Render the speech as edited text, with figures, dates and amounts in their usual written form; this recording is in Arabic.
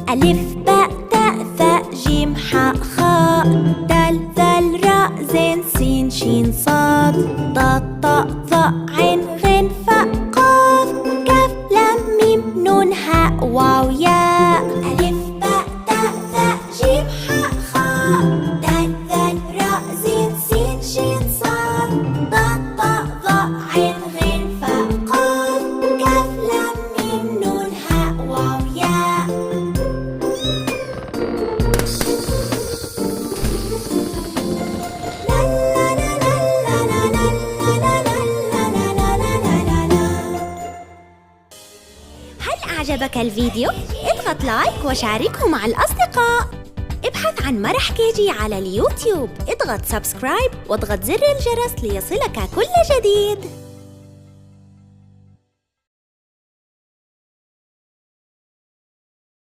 ألف باء تاء ثاء جيم حاء خاء دال ذال راء زين سين شين صاد ضاد طاء ظاء عين غين فاء قاف كاف لام ميم نون هاء واو ياء ألف باء تاء ثاء جيم حاء خاء دال ذال راء زين سين شين صاد ضاد طاء ظاء عين غين فاء قاف كاف لام ميم نون هاء واو ياء هل أعجبك الفيديو؟ اضغط لايك وشاركه مع الأصدقاء. ابحث عن مرح كيجي على اليوتيوب. اضغط سبسكرايب واضغط زر الجرس ليصلك كل جديد.